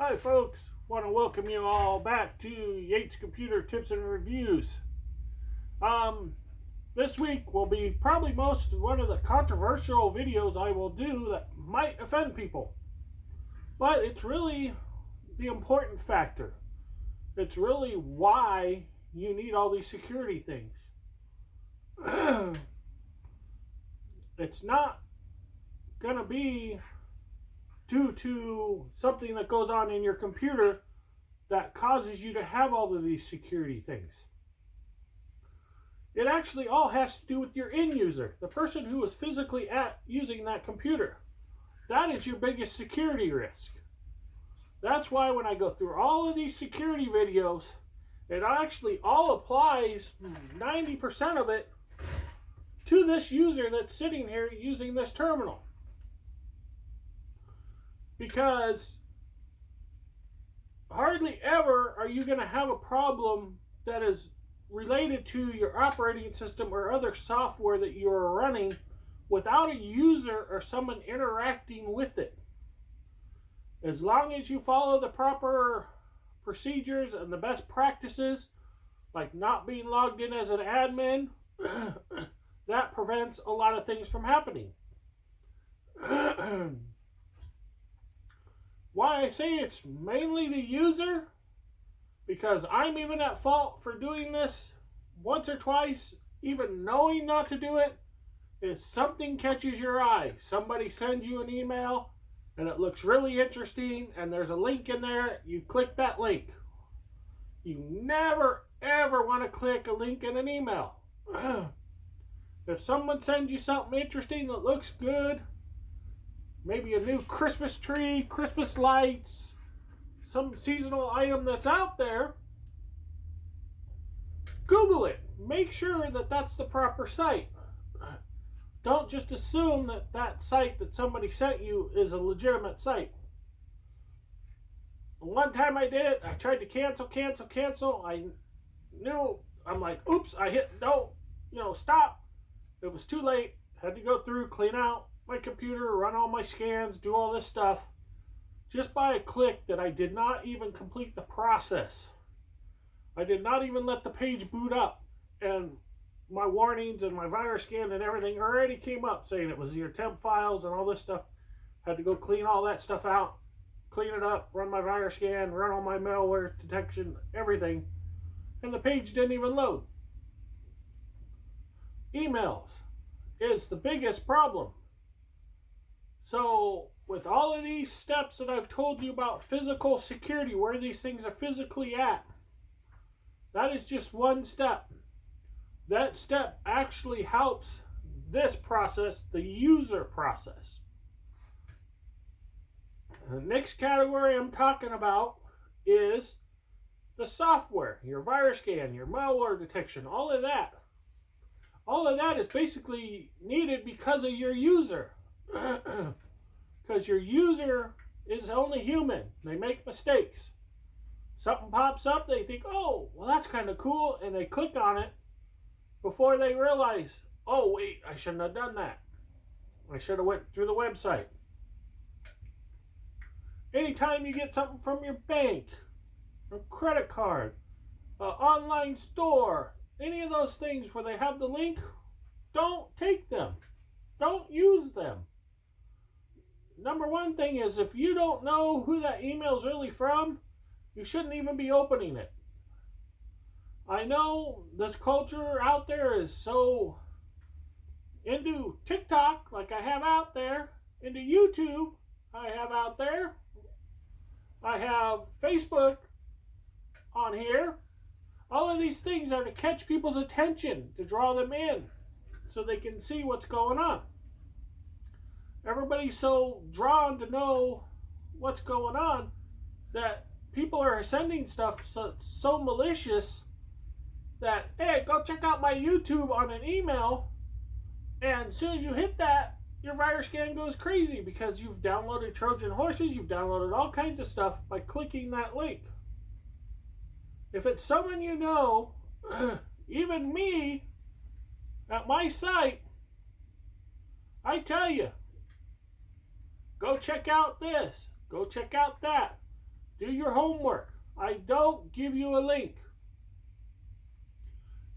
Hi folks, want to welcome you all back to Yates Computer Tips and Reviews. This week will be probably one of the controversial videos I will do that might offend people. But it's really the important factor. It's really why you need all these security things. It's not going to be due to something that goes on in your computer that causes you to have all of these security things. It actually all has to do with your end user, the person who is physically using that computer. That is your biggest security risk. That's why when I go through all of these security videos, it actually all applies, 90% of it, to this user that's sitting here using this terminal. Because hardly ever are you going to have a problem that is related to your operating system or other software that you are running without a user or someone interacting with it. As long as you follow the proper procedures and the best practices, like not being logged in as an admin, that prevents a lot of things from happening. Why I say it's mainly the user, because I'm even at fault for doing this once or twice, even knowing not to do it, is something catches your eye. Somebody sends you an email and it looks really interesting and there's a link in there, you click that link. You never ever want to click a link in an email. If someone sends you something interesting that looks good, maybe a new Christmas tree, Christmas lights, some seasonal item that's out there, Google it. Make sure that that's the proper site. Don't just assume that that site that somebody sent you is a legitimate site. One time I did it, I tried to cancel. I'm like, oops, I hit stop. It was too late. Had to go through, clean out my computer, run all my scans, do all this stuff, just by a click that I did not even complete the process. I did not even let the page boot up, and my warnings and my virus scan and everything already came up saying it was your temp files and all this stuff. Had to go clean all that stuff out, clean it up, run my virus scan, run all my malware detection, everything, and the page didn't even load. Emails is the biggest problem. So, with all of these steps that I've told you about physical security, where these things are physically at, that is just one step. That step actually helps this process, the user process. The next category I'm talking about is the software, your virus scan, your malware detection, all of that. All of that is basically needed because of your user. Because your user is only human. They make mistakes. Something pops up, they think, oh, well, that's kind of cool, and they click on it before they realize, oh, wait, I shouldn't have done that. I should have went through the website. Anytime you get something from your bank, a credit card, an online store, any of those things where they have the link, don't take them. Don't use them. Number one thing is, if you don't know who that email is really from, you shouldn't even be opening it. I know this culture out there is so into TikTok, like I have out there, into YouTube, I have out there, I have Facebook on here. All of these things are to catch people's attention, to draw them in, so they can see what's going on. Everybody's so drawn to know what's going on that people are sending stuff so malicious that, hey, go check out my YouTube on an email, and as soon as you hit that, your virus scan goes crazy because you've downloaded Trojan horses, you've downloaded all kinds of stuff by clicking that link. If it's someone you know, even me, at my site, I tell you, go check out this, go check out that. Do your homework. I don't give you a link.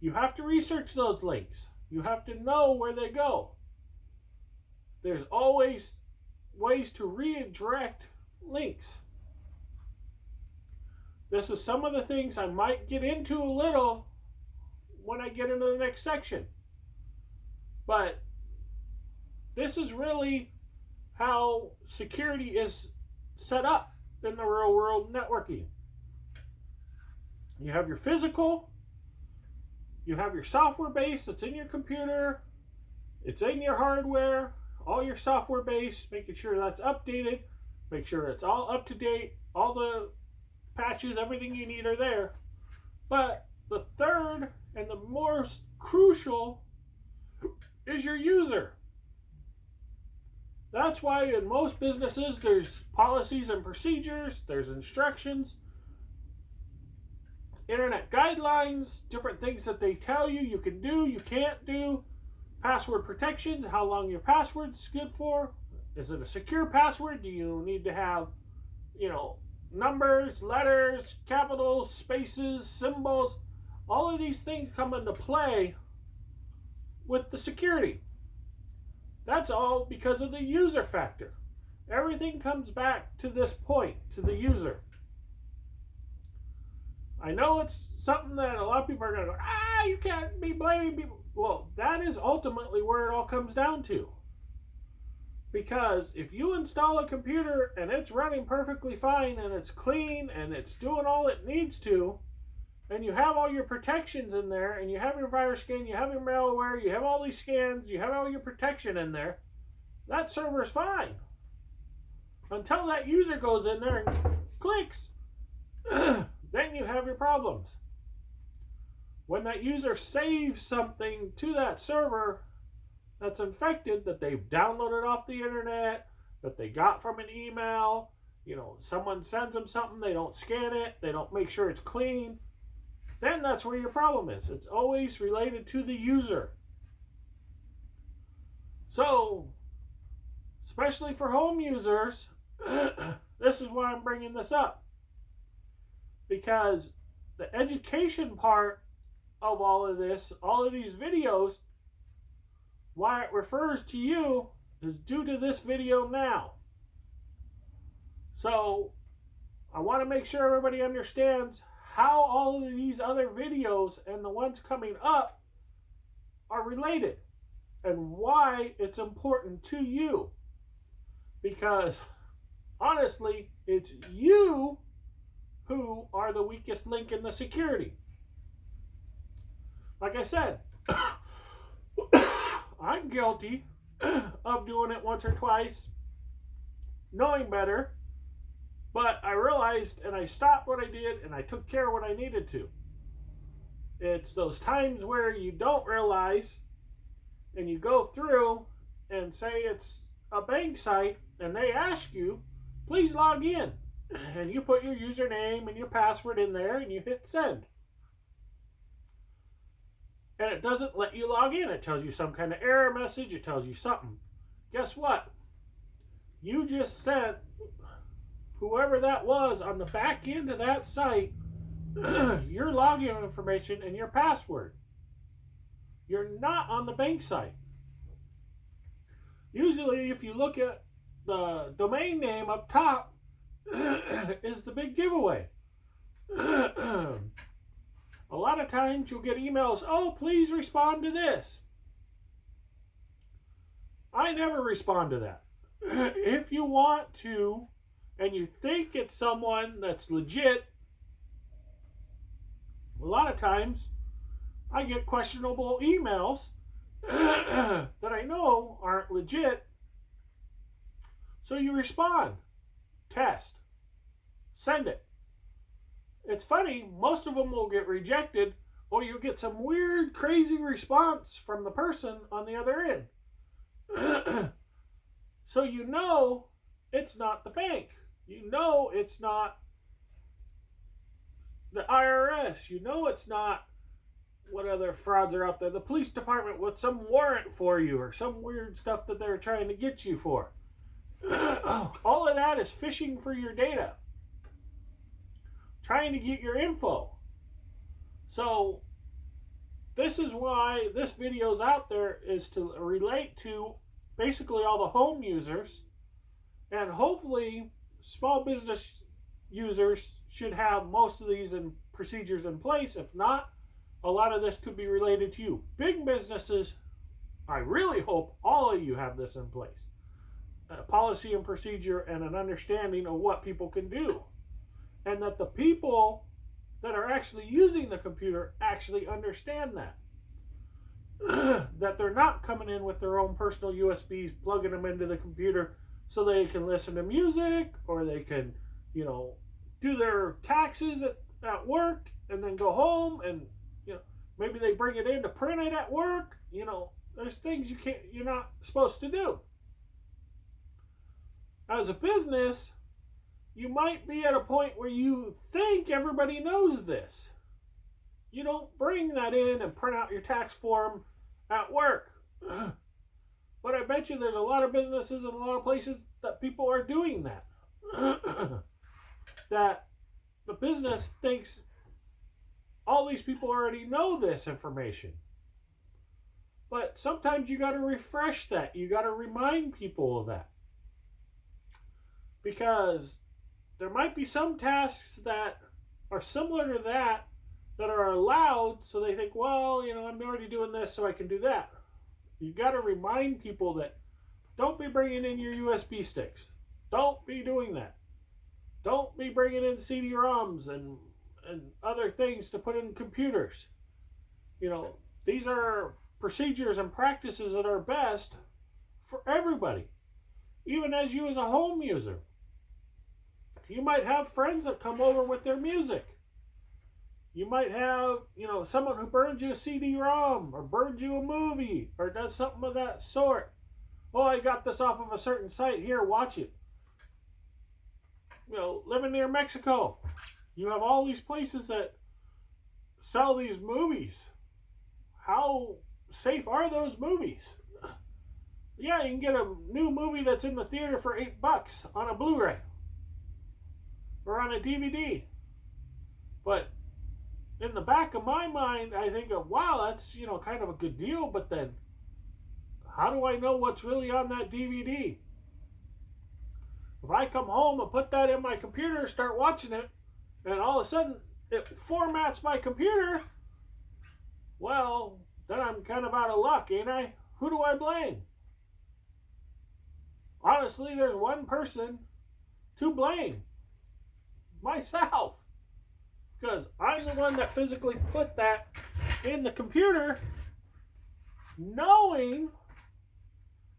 You have to research those links. You have to know where they go. There's always ways to redirect links. This is some of the things I might get into a little when I get into the next section. But this is really how security is set up in the real world networking. You have your physical, you have your software base that's in your computer, it's in your hardware, all your software base, making sure that's updated, make sure it's all up to date, all the patches, everything you need are there. But the third and the most crucial is your user. That's why in most businesses there's policies and procedures, there's instructions, internet guidelines, different things that they tell you you can do, you can't do, password protections, how long your password's good for. Is it a secure password? Do you need to have, numbers, letters, capitals, spaces, symbols? All of these things come into play with the security. That's all because of the user factor. Everything comes back to this point, to the user. I know it's something that a lot of people are going to go, you can't be blaming people. Well, that is ultimately where it all comes down to. Because if you install a computer and it's running perfectly fine and it's clean and it's doing all it needs to, and you have all your protections in there, and you have your virus scan, you have your malware, you have all these scans, you have all your protection in there, that server's fine. Until that user goes in there and clicks, then you have your problems. When that user saves something to that server that's infected, that they've downloaded off the internet, that they got from an email, someone sends them something, they don't scan it, they don't make sure it's clean, then that's where your problem is. It's always related to the user. So, especially for home users, this is why I'm bringing this up. Because the education part of all of this, all of these videos, why it refers to you is due to this video now. So, I want to make sure everybody understands how all of these other videos and the ones coming up are related and why it's important to you. Because honestly, it's you who are the weakest link in the security. Like I said, I'm guilty of doing it once or twice, knowing better. But I realized and I stopped what I did and I took care of what I needed to. It's those times where you don't realize and you go through and say it's a bank site and they ask you, please log in. And you put your username and your password in there and you hit send. And it doesn't let you log in. It tells you some kind of error message. It tells you something. Guess what? You just sent whoever that was on the back end of that site your login information and your password. You're not on the bank site. Usually, if you look at the domain name up top, is the big giveaway. A lot of times you'll get emails, please respond to this. I never respond to that. If you want to, and you think it's someone that's legit, a lot of times I get questionable emails that I know aren't legit. So you respond, test, send it. It's funny, most of them will get rejected, or you'll get some weird, crazy response from the person on the other end. So you know it's not the bank. You know it's not the IRS. You know it's not what other frauds are out there. The police department with some warrant for you or some weird stuff that they're trying to get you for. All of that is phishing for your data. trying to get your info. So this is why this video is out there, is to relate to basically all the home users, and hopefully small business users should have most of these procedures in place. If not, a lot of this could be related to you. Big businesses, I really hope all of you have this in place. A policy and procedure and an understanding of what people can do. And that the people that are actually using the computer actually understand that. That they're not coming in with their own personal USBs, plugging them into the computer so they can listen to music, or they can, do their taxes at work and then go home, and maybe they bring it in to print it at work. There's things you're not supposed to do. As a business, you might be at a point where you think everybody knows this. You don't bring that in and print out your tax form at work. But I bet you there's a lot of businesses and a lot of places that people are doing that. That the business thinks all these people already know this information. But sometimes you got to refresh that. You got to remind people of that. Because there might be some tasks that are similar to that are allowed, so they think, well, I'm already doing this, so I can do that. You got to remind people that don't be bringing in your USB sticks. Don't be doing that. Don't be bringing in CD-ROMs and other things to put in computers. These are procedures and practices that are best for everybody. Even as you as a home user. You might have friends that come over with their music. You might have, someone who burns you a CD-ROM or burns you a movie or does something of that sort. Oh, I got this off of a certain site. Here, watch it. Living near Mexico, you have all these places that sell these movies. How safe are those movies? Yeah, you can get a new movie that's in the theater for $8 on a Blu-ray or on a DVD. But in the back of my mind, I think of, wow, that's, kind of a good deal, but then how do I know what's really on that DVD? If I come home and put that in my computer, start watching it, and all of a sudden it formats my computer, well, then I'm kind of out of luck, ain't I? Who do I blame? Honestly, there's one person to blame. Myself. Because I'm the one that physically put that in the computer, knowing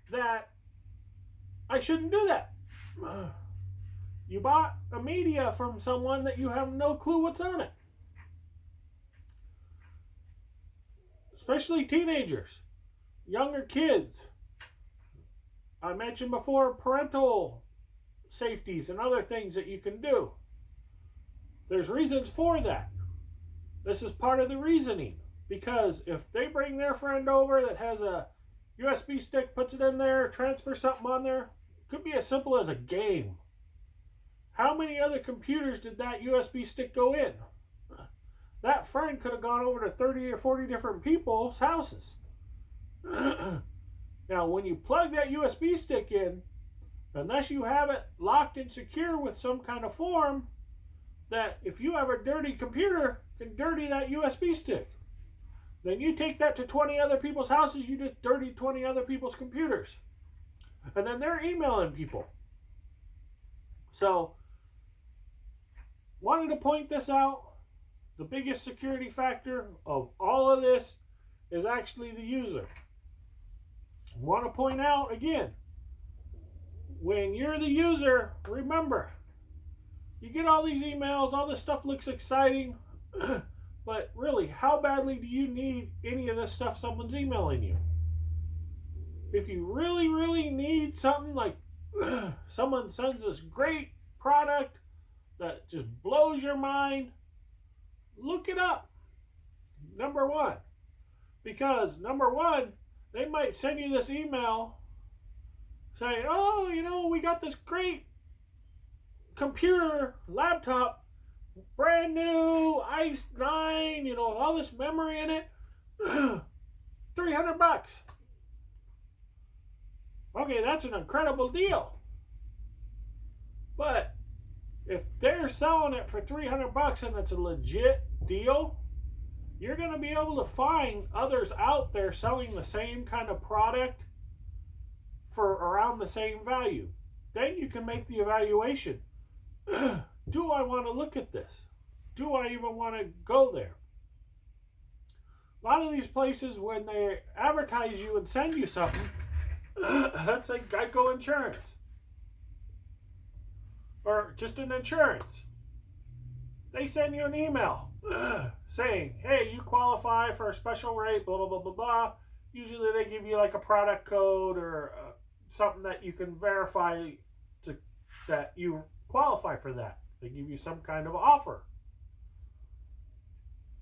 that I shouldn't do that. You bought a media from someone that you have no clue what's on it. Especially teenagers, younger kids. I mentioned before parental safeties and other things that you can do. There's reasons for that. This is part of the reasoning. Because if they bring their friend over that has a USB stick, puts it in there, transfers something on there, it could be as simple as a game. How many other computers did that USB stick go in? That friend could have gone over to 30 or 40 different people's houses. Now, when you plug that USB stick in, unless you have it locked and secure with some kind of form, that if you have a dirty computer, can dirty that USB stick. Then you take that to 20 other people's houses, you just dirty 20 other people's computers. And then they're emailing people. So, wanted to point this out. The biggest security factor of all of this is actually the user. Want to point out again, when you're the user, remember, you get all these emails, all this stuff looks exciting, but really, how badly do you need any of this stuff someone's emailing you? If you really, really need something, like someone sends this great product that just blows your mind, look it up. Number one. Because number one, they might send you this email saying, oh, we got this great computer, laptop. brand new Ice 9, with all this memory in it, $300. Okay, that's an incredible deal. But if they're selling it for $300 and it's a legit deal, you're going to be able to find others out there selling the same kind of product for around the same value. Then you can make the evaluation. Do I want to look at this? Do I even want to go there? A lot of these places, when they advertise you and send you something, that's like Geico Insurance. Or just an insurance. They send you an email saying, hey, you qualify for a special rate, blah, blah, blah, blah, blah. Usually they give you like a product code or something that you can verify that you qualify for that. They give you some kind of offer.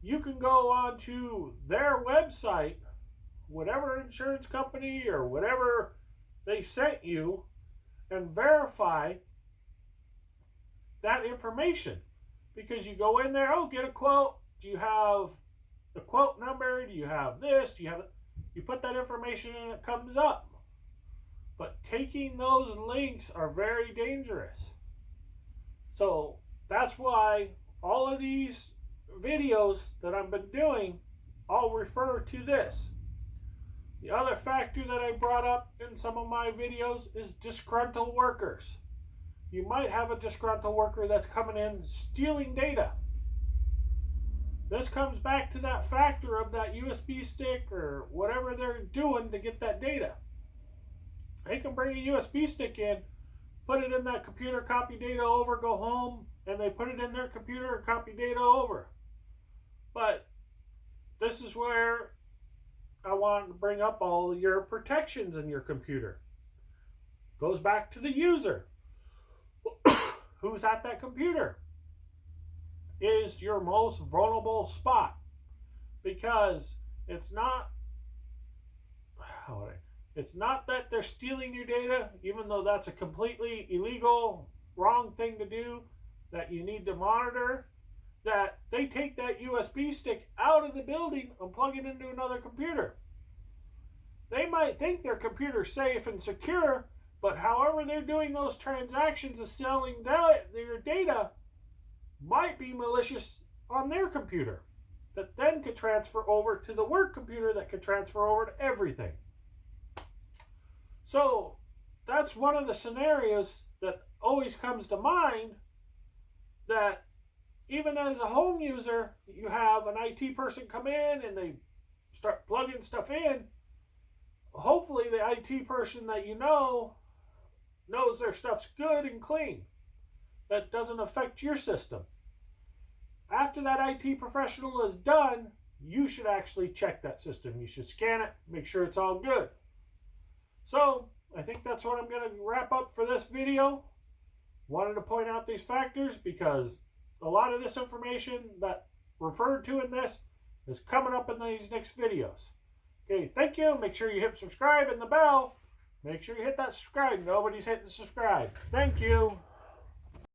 You can go on to their website, whatever insurance company or whatever they sent you, and verify that information. Because you go in there, get a quote. Do you have the quote number? Do you have this? Do you have it? You put that information in and it comes up. But taking those links are very dangerous. So that's why all of these videos that I've been doing all refer to this. The other factor that I brought up in some of my videos is disgruntled workers. You might have a disgruntled worker that's coming in stealing data. This comes back to that factor of that USB stick or whatever they're doing to get that data. They can bring a USB stick in, put it in that computer, copy data over, go home, and they put it in their computer and copy data over. But this is where I want to bring up all your protections in your computer. Goes back to the user. Who's at that computer is your most vulnerable spot, because it's not that they're stealing your data, even though that's a completely illegal, wrong thing to do that you need to monitor, that they take that USB stick out of the building and plug it into another computer. They might think their computer's safe and secure, but however they're doing those transactions of selling their data might be malicious on their computer, that then could transfer over to the work computer that could transfer over to everything. So that's one of the scenarios that always comes to mind, that even as a home user, you have an IT person come in and they start plugging stuff in. Hopefully the IT person that you know knows their stuff's good and clean. That doesn't affect your system. After that IT professional is done, you should actually check that system. You should scan it, make sure it's all good. So I think that's what I'm going to wrap up for this video. Wanted to point out these factors because a lot of this information that referred to in this is coming up in these next videos. Okay, thank you. Make sure you hit subscribe and the bell. Make sure you hit that subscribe. Nobody's hitting subscribe. Thank you.